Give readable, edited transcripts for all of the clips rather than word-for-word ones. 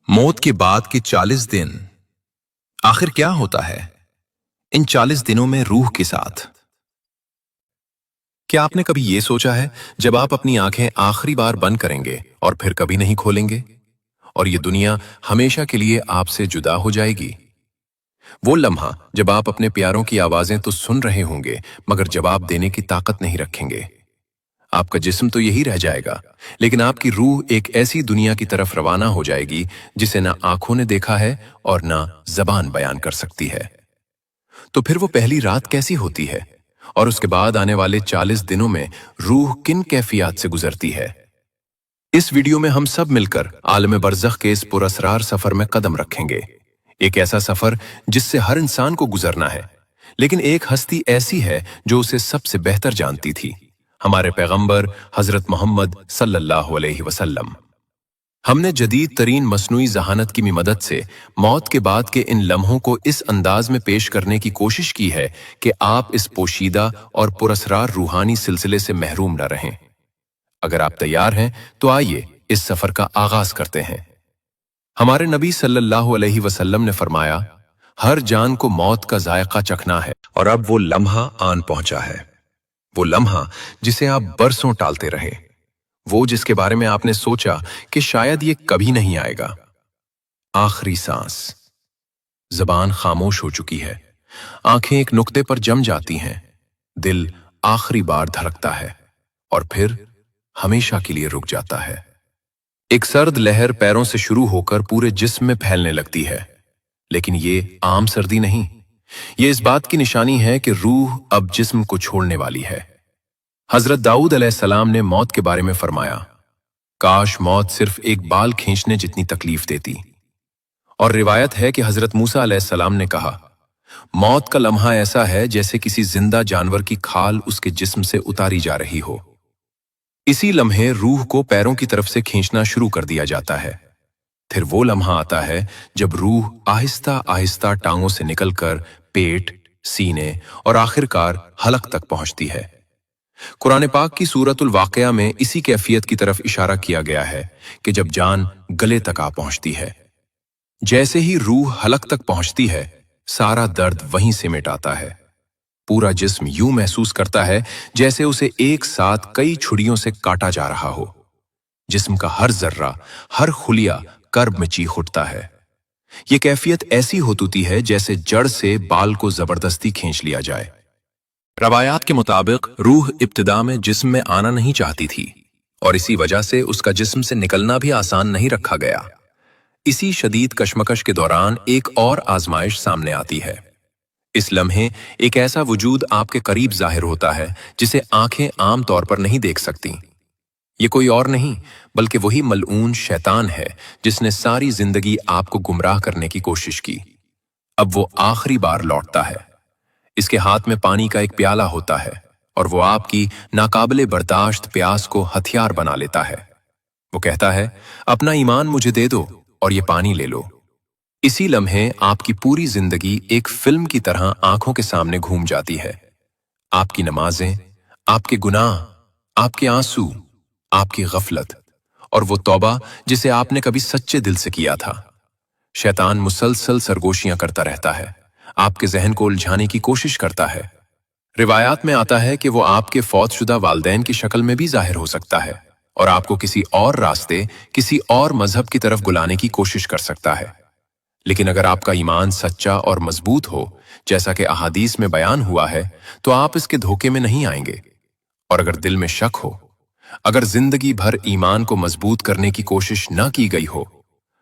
मौत के बाद के 40 दिन आखिर क्या होता है इन 40 दिनों में रूह के साथ? क्या आपने कभी ये सोचा है जब आप अपनी आंखें आखिरी बार बंद करेंगे और फिर कभी नहीं खोलेंगे और ये दुनिया हमेशा के लिए आपसे जुदा हो जाएगी? वो लम्हा जब आप अपने प्यारों की आवाजें तो सुन रहे होंगे मगर जवाब देने की ताकत नहीं रखेंगे। आपका जिस्म तो यही रह जाएगा, लेकिन आपकी रूह एक ऐसी दुनिया की तरफ रवाना हो जाएगी जिसे ना आंखों ने देखा है और ना जबान बयान कर सकती है। तो फिर वो पहली रात कैसी होती है और उसके बाद आने वाले 40 दिनों में रूह किन कैफियत से गुजरती है? इस वीडियो में हम सब मिलकर आलम बरज़ख के इस पुरअसरार सफर में कदम रखेंगे। एक ऐसा सफर जिससे हर इंसान को गुजरना है, लेकिन एक हस्ती ऐसी है जो उसे सबसे बेहतर जानती थी, हमारे पैगंबर हजरत मोहम्मद सल्लल्लाहु अलैहि वसल्लम। हमने जदीद तरीन मसनूई जहानत की मदद से मौत के बाद के इन लम्हों को इस अंदाज में पेश करने की कोशिश की है कि आप इस पोशीदा और पुरअसरार रूहानी सिलसिले से महरूम न रहें। अगर आप तैयार हैं तो आइए इस सफर का आगाज करते हैं। हमारे नबी सल्लल्लाहु अलैहि वसल्लम ने फरमाया, हर जान को मौत का जायका चखना है और अब वो लम्हा आन पहुंचा है। वो लम्हा जिसे आप बरसों टालते रहे, वो जिसके बारे में आपने सोचा कि शायद ये कभी नहीं आएगा। आखिरी सांस। जबान खामोश हो चुकी है, आंखें एक नुक्ते पर जम जाती हैं, दिल आखिरी बार धड़कता है और फिर हमेशा के लिए रुक जाता है। एक सर्द लहर पैरों से शुरू होकर पूरे जिस्म में फैलने लगती है, लेकिन ये आम सर्दी नहीं, ये इस बात की निशानी है कि रूह अब जिस्म को छोड़ने वाली है। हजरत दाऊद अलैहिस्सलाम ने मौत के बारे में फरमाया, काश मौत सिर्फ एक बाल खींचने जितनी तकलीफ देती। और रिवायत है कि हजरत मूसा अलैहिस्सलाम ने कहा, मौत का लम्हा ऐसा है जैसे किसी जिंदा जानवर की खाल उसके जिस्म से उतारी जा रही हो। इसी लम्हे रूह को पैरों की तरफ से खींचना शुरू कर दिया जाता है। फिर वो लम्हा आता है जब रूह आहिस्ता आहिस्ता टांगों से निकलकर पेट, सीने और आखिरकार हलक तक पहुंचती है। कुरान पाक की सूरतुल वाक़िया में इसी कैफियत की तरफ इशारा किया गया है कि जब जान गले तक आ पहुंचती है। जैसे ही रूह हलक तक पहुंचती है, सारा दर्द वहीं से मिट आता है। पूरा जिस्म यूं महसूस करता है जैसे उसे एक साथ कई छुरियों से काटा जा रहा हो। जिस्म का हर जर्रा, हर खुलिया कर्ब में चीख उठता है। ये कैफियत ऐसी होती है जैसे जड़ से बाल को जबरदस्ती खींच लिया जाए। रवायात के मुताबिक रूह इब्तिदा में जिस्म में आना नहीं चाहती थी और इसी वजह से उसका जिस्म से निकलना भी आसान नहीं रखा गया। इसी शदीद कशमकश के दौरान एक और आजमाइश सामने आती है। इस लम्हे एक ऐसा वजूद आपके करीब जाहिर होता है जिसे आंखें आम तौर पर नहीं देख सकती। ये कोई और नहीं बल्कि वही मलऊन शैतान है जिसने सारी जिंदगी आपको गुमराह करने की कोशिश की। अब वो आखिरी बार लौटता है। इसके हाथ में पानी का एक प्याला होता है और वो आपकी नाकाबिले बर्दाश्त प्यास को हथियार बना लेता है। वो कहता है, अपना ईमान मुझे दे दो और ये पानी ले लो। इसी लम्हे आपकी पूरी जिंदगी एक फिल्म की तरह आंखों के सामने घूम जाती है। आपकी नमाजें, आपके गुनाह, आपके आंसू, आपकी गफलत और वो तौबा जिसे आपने कभी सच्चे दिल से किया था। शैतान मुसलसल सरगोशियां करता रहता है, आपके जहन को उलझाने की कोशिश करता है। रिवायात में आता है कि वो आपके फौतशुदा वालदैन की शक्ल में भी जाहिर हो सकता है और आपको किसी और रास्ते, किसी और मजहब की तरफ बुलाने की कोशिश कर सकता है। लेकिन अगर आपका ईमान सच्चा और मजबूत हो, जैसा कि अहादीस में बयान हुआ है, तो आप इसके धोखे में नहीं आएंगे। और अगर दिल में शक हो, अगर जिंदगी भर ईमान को मजबूत करने की कोशिश न की गई हो,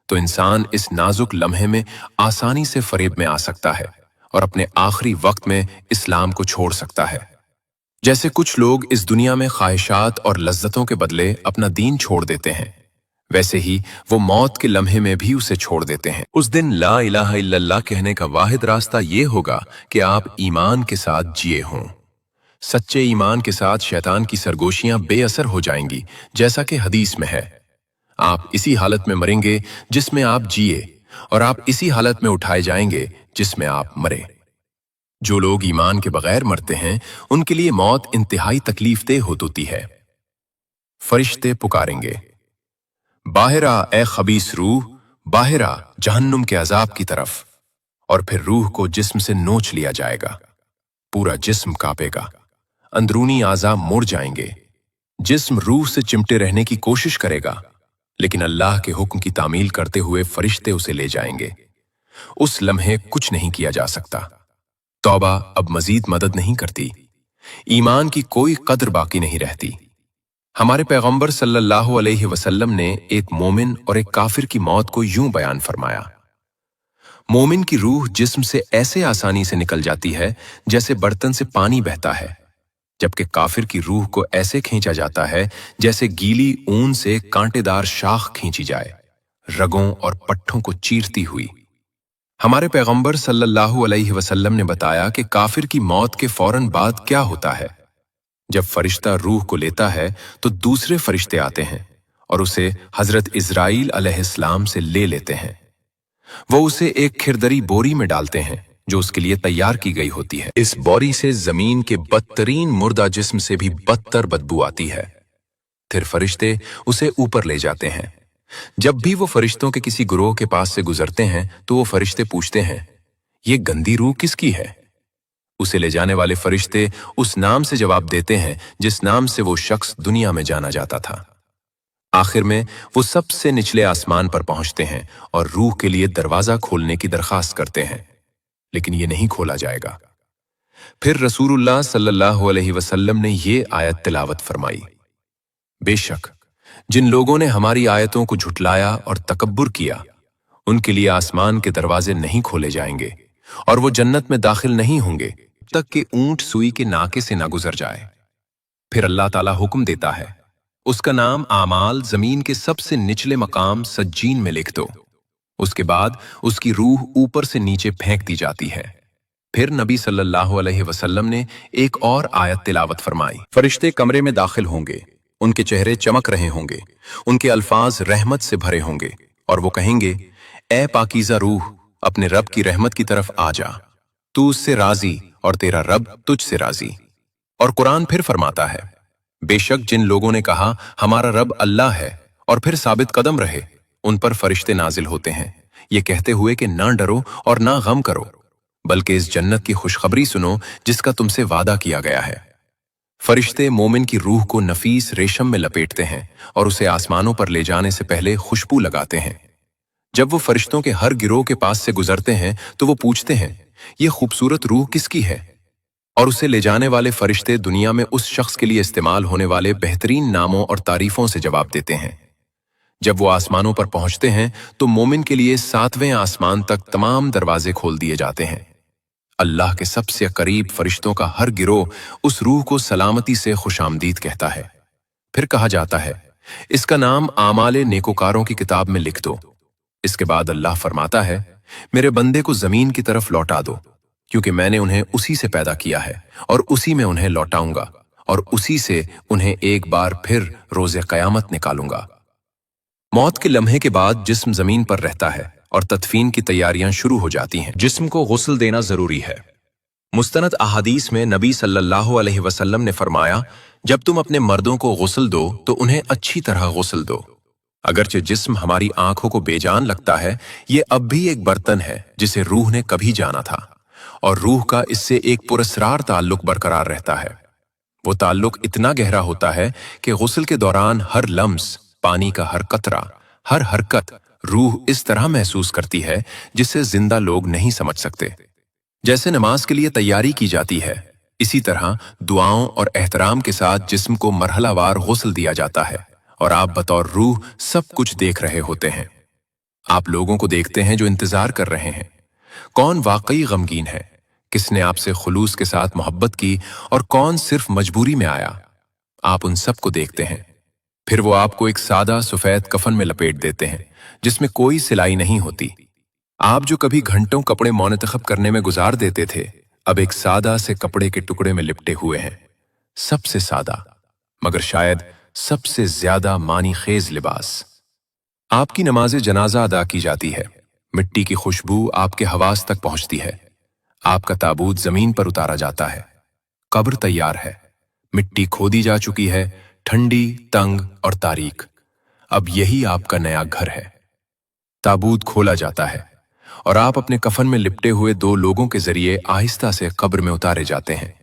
तो इंसान इस नाजुक लम्हे में आसानी से फरेब में आ सकता है और अपने आखिरी वक्त में इस्लाम को छोड़ सकता है। जैसे कुछ लोग इस दुनिया में ख्वाहिशात और लज्जतों के बदले अपना दीन छोड़ देते हैं, वैसे ही वो मौत के लम्हे में भी उसे छोड़ देते हैं। उस दिन ला इलाहा इल्लल्लाह कहने का वाहिद रास्ता ये होगा कि आप ईमान के साथ जिए हों। सच्चे ईमान के साथ शैतान की सरगोशियां बेअसर हो जाएंगी, जैसा कि हदीस में है। आप इसी हालत में मरेंगे जिसमें आप जिए और आप इसी हालत में उठाए जाएंगे जिसमें आप मरे। जो लोग ईमान के बगैर मरते हैं उनके लिए मौत इंतहाई तकलीफदेह होती है। फरिश्ते पुकारेंगे, बाहर आ ए खबीस रूह, बाहिरा जहन्नुम के अजाब की तरफ, और फिर रूह को जिस्म से नोच लिया जाएगा। पूरा जिस्म कांपेगा, अंदरूनी आज़ा मुड़ जाएंगे। जिस्म रूह से चिमटे रहने की कोशिश करेगा, लेकिन अल्लाह के हुक्म की तामील करते हुए फरिश्ते उसे ले जाएंगे। उस लम्हे कुछ नहीं किया जा सकता। तौबा अब मजीद मदद नहीं करती। ईमान की कोई कद्र बाकी नहीं रहती। हमारे पैगंबर सल्लल्लाहु अलैहि वसल्लम ने एक मोमिन और एक काफिर की मौत को यूं बयान फरमाया। मोमिन की रूह जिस्म से ऐसे आसानी से निकल जाती है जैसे बर्तन से पानी बहता है, जबकि काफिर की रूह को ऐसे खींचा जाता है जैसे गीली ऊन से कांटेदार शाख खींची जाए, रगों और पट्ठों को चीरती हुई। हमारे पैगंबर सल्लल्लाहु अलैहि वसल्लम ने बताया कि काफिर की मौत के फौरन बाद क्या होता है। जब फरिश्ता रूह को लेता है तो दूसरे फरिश्ते आते हैं और उसे हजरत इज़राइल अलैहिस्सलाम से ले लेते हैं। वो उसे एक खिरदरी बोरी में डालते हैं जो उसके लिए तैयार की गई होती है। इस बोरी से जमीन के बदतरीन मुर्दा जिस्म से भी बदतर बदबू आती है। फिर फरिश्ते उसे ऊपर ले जाते हैं। जब भी वो फरिश्तों के किसी गुरोह के पास से गुजरते हैं तो वो फरिश्ते पूछते हैं, ये गंदी रूह किसकी है? उसे ले जाने वाले फरिश्ते उस नाम से जवाब देते हैं जिस नाम से वो शख्स दुनिया में जाना जाता था। आखिर में वो सबसे निचले आसमान पर पहुंचते हैं और रूह के लिए दरवाजा खोलने की दरखास्त करते हैं, लेकिन ये नहीं खोला जाएगा। फिर रसूलुल्लाह सल्लल्लाहु अलैहि वसल्लम ने ये आयत तिलावत फरमाई, बेशक जिन लोगों ने हमारी आयतों को झुटलाया और तकब्बुर किया, उनके लिए आसमान के दरवाजे नहीं खोले जाएंगे और वो जन्नत में दाखिल नहीं होंगे तक कि ऊंट सुई के नाके से ना गुजर जाए। फिर अल्लाह ताला हुक्म देता है, उसका नाम आमाल जमीन के सबसे निचले मकाम सज्जीन में लिख दो। उसके बाद उसकी रूह ऊपर से नीचे फेंक दी जाती है। फिर नबी सल्लल्लाहु अलैहि वसल्लम ने एक और आयत तिलावत फरमाई, फरिश्ते कमरे में दाखिल होंगे, उनके चेहरे चमक रहे होंगे, उनके अल्फाज रहमत से भरे होंगे और वो कहेंगे, ए पाकीज़ा रूह, अपने रब की रहमत की तरफ आ जा, तू उससे राजी और तेरा रब तुझसे राजी। और कुरान फिर फरमाता है, बेशक जिन लोगों ने कहा हमारा रब अल्लाह है और फिर साबित कदम रहे, उन पर फरिश्ते नाजिल होते हैं ये कहते हुए कि ना डरो और ना गम करो, बल्कि इस जन्नत की खुशखबरी सुनो जिसका तुमसे वादा किया गया है। फरिश्ते मोमिन की रूह को नफीस रेशम में लपेटते हैं और उसे आसमानों पर ले जाने से पहले खुशबू लगाते हैं। जब वो फरिश्तों के हर गिरोह के पास से गुजरते हैं तो वो पूछते हैं, ये खूबसूरत रूह किसकी है? और उसे ले जाने वाले फरिश्ते दुनिया में उस शख्स के लिए इस्तेमाल होने वाले बेहतरीन नामों और तारीफों से जवाब देते हैं। जब वो आसमानों पर पहुंचते हैं तो मोमिन के लिए 7वें आसमान तक तमाम दरवाजे खोल दिए जाते हैं। अल्लाह के सबसे करीब फरिश्तों का हर गिरोह उस रूह को सलामती से खुशामदीद कहता है। फिर कहा जाता है, इसका नाम आमाले नेकोकारों की किताब में लिख दो। इसके बाद अल्लाह फरमाता है, मेरे बंदे को जमीन की तरफ लौटा दो, क्योंकि मैंने उन्हें उसी से पैदा किया है और उसी में उन्हें लौटाऊंगा और उसी से उन्हें एक बार फिर रोज़े क़यामत निकालूंगा। मौत के लम्हे के बाद जिस्म जमीन पर रहता है और तदफीन की तैयारियां शुरू हो जाती हैं। जिस्म को गुस्ल देना जरूरी है। मुस्तनद अहादीस में नबी सल्लल्लाहु अलैहि वसल्लम ने फरमाया, जब तुम अपने मर्दों को गुस्ल दो तो उन्हें अच्छी तरह गुस्ल दो। अगरचे जिस्म हमारी आंखों को बेजान लगता है, ये अब भी एक बर्तन है जिसे रूह ने कभी जाना था और रूह का इससे एक पुरस्रार ताल्लुक बरकरार रहता है। वो ताल्लुक इतना गहरा होता है कि गुस्ल के दौरान हर लम्स, पानी का हर कतरा, हर हरकत रूह इस तरह महसूस करती है जिसे जिंदा लोग नहीं समझ सकते। जैसे नमाज के लिए तैयारी की जाती है, इसी तरह दुआओं और एहतराम के साथ जिस्म को मरहलावार गुस्ल दिया जाता है और आप बतौर रूह सब कुछ देख रहे होते हैं। आप लोगों को देखते हैं जो इंतजार कर रहे हैं। कौन वाकई गमगीन है, किसने आपसे खुलूस के साथ मोहब्बत की और कौन सिर्फ मजबूरी में आया। आप उन सब को देखते हैं। फिर वो आपको एक सादा सफेद कफन में लपेट देते हैं जिसमें कोई सिलाई नहीं होती। आप जो कभी घंटों कपड़े मुंतखब करने में गुजार देते थे, अब एक सादा से कपड़े के टुकड़े में लिपटे हुए हैं। सबसे सादा मगर शायद सबसे ज्यादा मानी खेज लिबास। आपकी नमाज़े जनाजा अदा की जाती है। मिट्टी की खुशबू आपके हवास तक पहुंचती है। आपका ताबूत जमीन पर उतारा जाता है। कब्र तैयार है। मिट्टी खोदी जा चुकी है, ठंडी, तंग और तारीक। अब यही आपका नया घर है। ताबूत खोला जाता है और आप अपने कफन में लिपटे हुए 2 लोगों के जरिए आहिस्ता से कब्र में उतारे जाते हैं।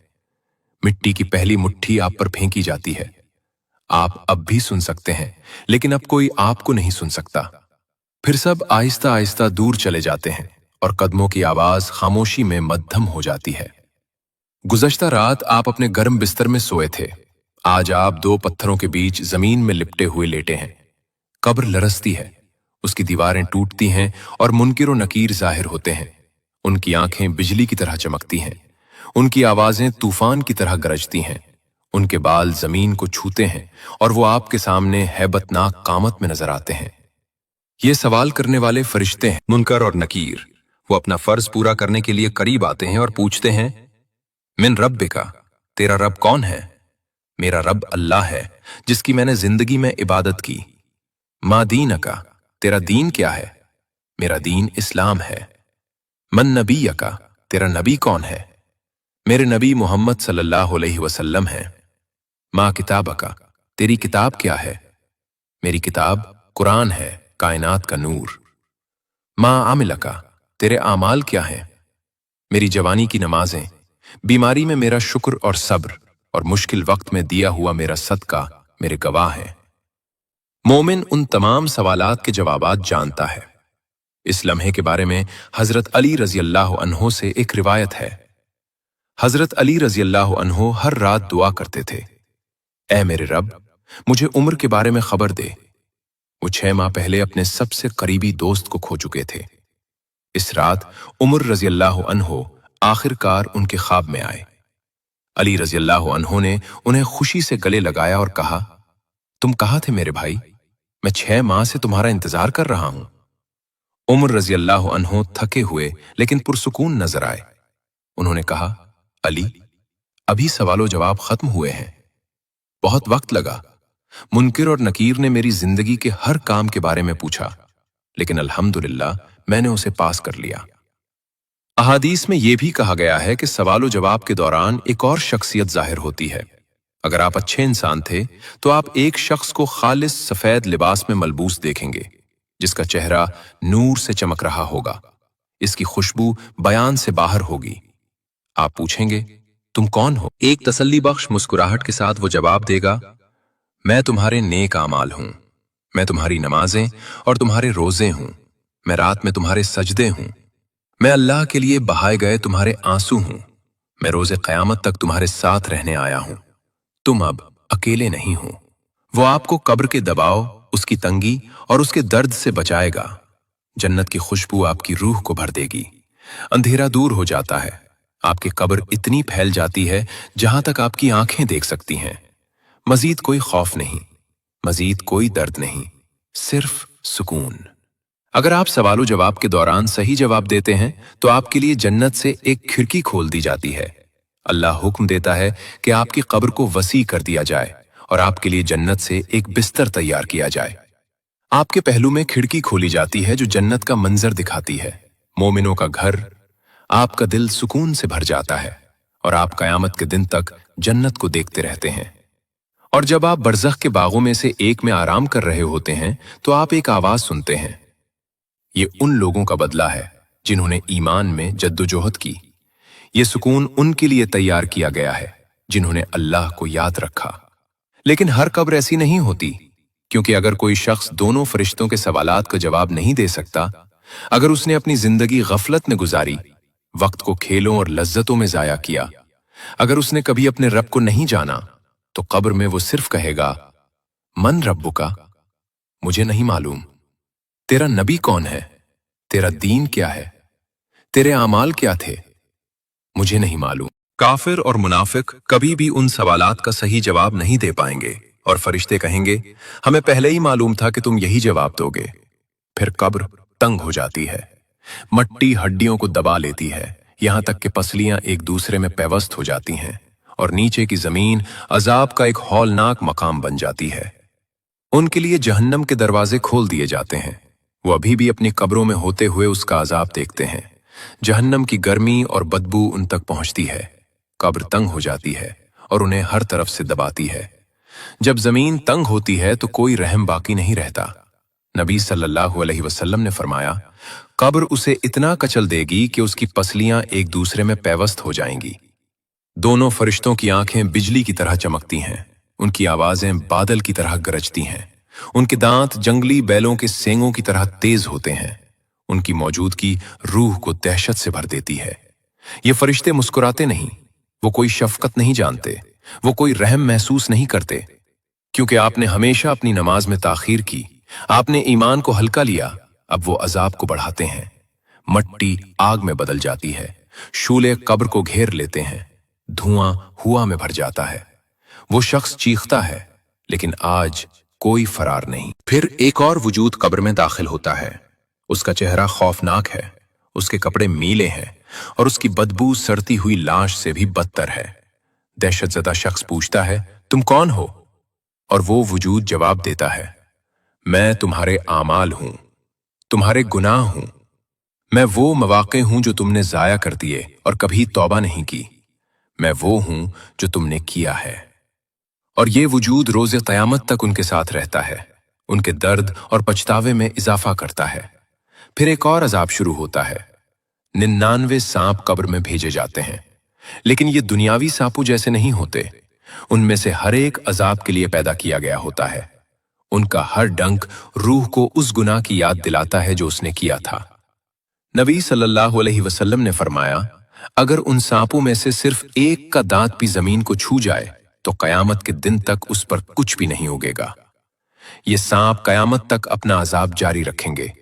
मिट्टी की पहली मुट्ठी आप पर फेंकी जाती है। आप अब भी सुन सकते हैं, लेकिन अब कोई आपको नहीं सुन सकता। फिर सब आहिस्ता आहिस्ता दूर चले जाते हैं और कदमों की आवाज खामोशी में मद्धम हो जाती है। गुज़श्ता रात आप अपने गर्म बिस्तर में सोए थे। आज आप 2 पत्थरों के बीच जमीन में लिपटे हुए लेटे हैं। कब्र लरसती है, उसकी दीवारें टूटती हैं और मुनकिर और नकीर जाहिर होते हैं। उनकी आंखें बिजली की तरह चमकती हैं, उनकी आवाजें तूफान की तरह गरजती हैं, उनके बाल जमीन को छूते हैं और वो आपके सामने हैबतनाक कामत में नजर आते हैं। ये सवाल करने वाले फरिश्ते हैं, मुनकर और नकीर। वो अपना फर्ज पूरा करने के लिए करीब आते हैं और पूछते हैं, मिन रब्बिका, तेरा रब कौन है? मेरा रब अल्लाह है जिसकी मैंने जिंदगी में इबादत की। मा दीनका, तेरा दीन क्या है? मेरा दीन इस्लाम है। मन नबीयका, तेरा नबी कौन है? मेरे नबी मोहम्मद सल्लल्लाहु अलैहि वसल्लम है। मा किताबका, तेरी किताब क्या है? मेरी किताब कुरान है, कायनात का नूर। मा आमिलका, तेरे आमाल क्या हैं? मेरी जवानी की नमाजें, बीमारी में मेरा शुक्र और सब्र और मुश्किल वक्त में दिया हुआ मेरा सदका मेरे गवाह हैं। मोमिन उन तमाम सवालात के जवाबात जानता है। इस लम्हे के बारे में हजरत अली रजी अल्लाह अन्हो से एक रिवायत है। हजरत अली रजी अल्लाह अन्हो हर रात दुआ करते थे, ऐ मेरे रब, मुझे उम्र के बारे में खबर दे। वो 6 माह पहले अपने सबसे करीबी दोस्त को खो चुके थे। इस रात उमर रजी अल्लाह अन्हो आखिरकार उनके ख्वाब में आए। अली रजी अल्लाह अन्हो ने उन्हें खुशी से गले लगाया और कहा, तुम कहाँ थे मेरे भाई? मैं 6 माह से तुम्हारा इंतजार कर रहा हूं। उमर रजी अल्लाह अन्हो थके हुए लेकिन पुरसुकून नजर आए। उन्होंने कहा, अली, अभी सवालो जवाब खत्म हुए हैं। बहुत वक्त लगा। मुनकिर और नकीर ने मेरी जिंदगी के हर काम के बारे में पूछा, लेकिन अल्हम्दुलिल्लाह मैंने उसे पास कर लिया। अहादीस में यह भी कहा गया है कि सवालो जवाब के दौरान एक और शख्सियत जाहिर होती है। अगर आप अच्छे इंसान थे तो आप एक शख्स को खालिस सफेद लिबास में मलबूस देखेंगे, जिसका चेहरा नूर से चमक रहा होगा। इसकी खुशबू बयान से बाहर होगी। आप पूछेंगे, तुम कौन हो? एक तसल्ली बख्श मुस्कुराहट के साथ वो जवाब देगा, मैं तुम्हारे नेक आमाल हूं। मैं तुम्हारी नमाजें और तुम्हारे रोजे हूं। मैं रात में तुम्हारे सजदे हूं। मैं अल्लाह के लिए बहाए गए तुम्हारे आंसू हूं। मैं रोजे क़यामत तक तुम्हारे साथ रहने आया हूं। तुम अब अकेले नहीं हो। वो आपको कब्र के दबाव, उसकी तंगी और उसके दर्द से बचाएगा। जन्नत की खुशबू आपकी रूह को भर देगी। अंधेरा दूर हो जाता है। आपकी कब्र इतनी फैल जाती है जहां तक आपकी आंखें देख सकती हैं। मजीद कोई खौफ नहीं, मजीद कोई दर्द नहीं, सिर्फ सुकून। अगर आप सवालो जवाब के दौरान सही जवाब देते हैं तो आपके लिए जन्नत से एक खिड़की खोल दी जाती है। अल्लाह हुक्म देता है कि आपकी कब्र को वसी कर दिया जाए और आपके लिए जन्नत से एक बिस्तर तैयार किया जाए। आपके पहलू में खिड़की खोली जाती है जो जन्नत का मंजर दिखाती है, मोमिनों का घर। आपका दिल सुकून से भर जाता है और आप कयामत के दिन तक जन्नत को देखते रहते हैं। और जब आप बरज़ख के बागों में से एक में आराम कर रहे होते हैं तो आप एक आवाज सुनते हैं। ये उन लोगों का बदला है जिन्होंने ईमान में जद्दोजहद की। ये सुकून उनके लिए तैयार किया गया है जिन्होंने अल्लाह को याद रखा। लेकिन हर कब्र ऐसी नहीं होती, क्योंकि अगर कोई शख्स दोनों फरिश्तों के सवालात का जवाब नहीं दे सकता, अगर उसने अपनी जिंदगी गफलत में गुजारी, वक्त को खेलों और लज्जतों में जाया किया, अगर उसने कभी अपने रब को नहीं जाना, तो कब्र में वो सिर्फ कहेगा, मन रब्बुका, मुझे नहीं मालूम। तेरा नबी कौन है? तेरा दीन क्या है? तेरे आमाल क्या थे? मुझे नहीं मालूम। काफिर और मुनाफिक कभी भी उन सवालात का सही जवाब नहीं दे पाएंगे और फरिश्ते कहेंगे, हमें पहले ही मालूम था कि तुम यही जवाब दोगे। फिर कब्र तंग हो जाती है। मट्टी हड्डियों को दबा लेती है, यहां तक कि पसलियां एक दूसरे में पैवस्त हो जाती हैं और नीचे की जमीन अजाब का एक हौलनाक मकाम बन जाती है। उनके लिए जहन्नम के दरवाजे खोल दिए जाते हैं। वो अभी भी अपनी कब्रों में होते हुए उसका अजाब देखते हैं। जहन्नम की गर्मी और बदबू उन तक पहुंचती है। कब्र तंग हो जाती है और उन्हें हर तरफ से दबाती है। जब जमीन तंग होती है तो कोई रहम बाकी नहीं रहता। नबी सल्लल्लाहु अलैहि वसल्लम ने फरमाया, कब्र उसे इतना कचल देगी कि उसकी पसलियां एक दूसरे में पैवस्त हो जाएंगी। दोनों फरिश्तों की आंखें बिजली की तरह चमकती हैं, उनकी आवाजें बादल की तरह गरजती हैं, उनके दांत जंगली बैलों के सींगों की तरह तेज होते हैं। उनकी मौजूदगी रूह को दहशत से भर देती है। ये फरिश्ते मुस्कुराते नहीं, वो कोई शफकत नहीं जानते, वो कोई रहम महसूस नहीं करते, क्योंकि आपने हमेशा अपनी नमाज में ताखीर की, आपने ईमान को हल्का लिया। अब वो अजाब को बढ़ाते हैं। मट्टी आग में बदल जाती है, शूले कब्र को घेर लेते हैं, धुआं हुआ में भर जाता है। वो शख्स चीखता है, लेकिन आज कोई फरार नहीं। फिर एक और वजूद कब्र में दाखिल होता है। उसका चेहरा खौफनाक है, उसके कपड़े मीले हैं और उसकी बदबू सड़ती हुई लाश से भी बदतर है। दहशतजदा शख्स पूछता है, तुम कौन हो? और वो वजूद जवाब देता है, मैं तुम्हारे आमाल हूं, तुम्हारे गुनाह हूं, मैं वो मवाक़े हूं जो तुमने जाया कर दिए और कभी तौबा नहीं की, मैं वो हूं जो तुमने किया है। और ये वजूद रोज़े क़यामत तक उनके साथ रहता है, उनके दर्द और पछतावे में इजाफा करता है। फिर एक और अजाब शुरू होता है। 99 सांप कब्र में भेजे जाते हैं, लेकिन ये दुनियावी सांपों जैसे नहीं होते। उनमें से हर एक अजाब के लिए पैदा किया गया होता है। उनका हर डंक रूह को उस गुनाह की याद दिलाता है जो उसने किया था। नबी सल्लल्लाहु अलैहि वसल्लम ने फरमाया, अगर उन सांपों में से सिर्फ एक का दांत भी जमीन को छू जाए तो कयामत के दिन तक उस पर कुछ भी नहीं उगेगा। ये सांप कयामत तक अपना अजाब जारी रखेंगे,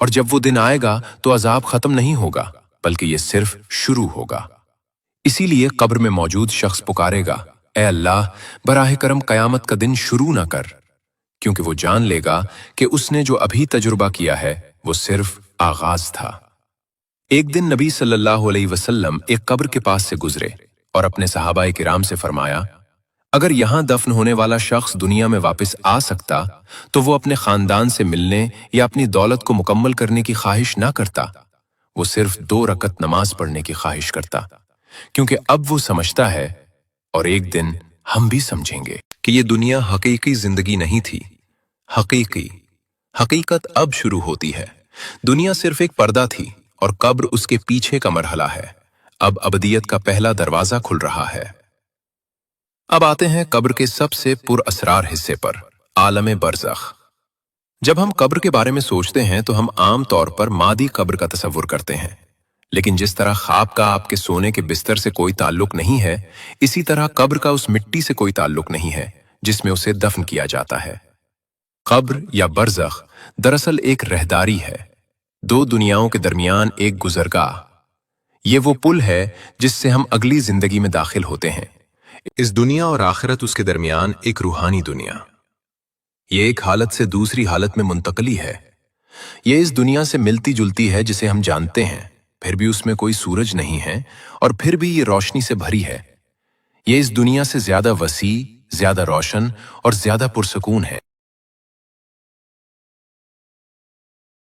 और जब वो दिन आएगा तो अजाब खत्म नहीं होगा, बल्कि ये सिर्फ शुरू होगा। इसीलिए कब्र में मौजूद शख्स पुकारेगा, ए अल्लाह, बराह करम कयामत का दिन शुरू ना कर, क्योंकि वो जान लेगा कि उसने जो अभी तजुर्बा किया है वो सिर्फ आगाज था। एक दिन नबी सल्लल्लाहु अलैहि वसल्लम एक कब्र के पास से गुजरे और अपने सहाबाए किराम से फरमाया, अगर यहां दफन होने वाला शख्स दुनिया में वापस आ सकता तो वो अपने खानदान से मिलने या अपनी दौलत को मुकम्मल करने की ख्वाहिश ना करता, वो सिर्फ 2 रकत नमाज पढ़ने की ख्वाहिश करता, क्योंकि अब वो समझता है, और एक दिन हम भी समझेंगे, कि ये दुनिया हकीकी जिंदगी नहीं थी। हकीकत अब शुरू होती है। दुनिया सिर्फ एक पर्दा थी और कब्र उसके पीछे का मरहला है। अब अबदियत का पहला दरवाजा खुल रहा है। अब आते हैं कब्र के सबसे पुरअसरार हिस्से पर, आलम बरज़ख। जब हम कब्र के बारे में सोचते हैं तो हम आम तौर पर मादी कब्र का तसव्वुर करते हैं, लेकिन जिस तरह ख्वाब का आपके सोने के बिस्तर से कोई ताल्लुक नहीं है, इसी तरह कब्र का उस मिट्टी से कोई ताल्लुक नहीं है जिसमें उसे दफन किया जाता है। कब्र या बरज़ख दरअसल एक रहदारी है, 2 दुनियाओं के दरमियान एक गुजरगाह। ये वो पुल है जिससे हम अगली जिंदगी में दाखिल होते हैं। इस दुनिया और आखिरत उसके दरमियान एक रूहानी दुनिया। ये एक हालत से दूसरी हालत में मुंतकली है। ये इस दुनिया से मिलती जुलती है जिसे हम जानते हैं, फिर भी उसमें कोई सूरज नहीं है और फिर भी ये रोशनी से भरी है। ये इस दुनिया से ज्यादा वसी, ज्यादा रोशन और ज्यादा पुरसकून है।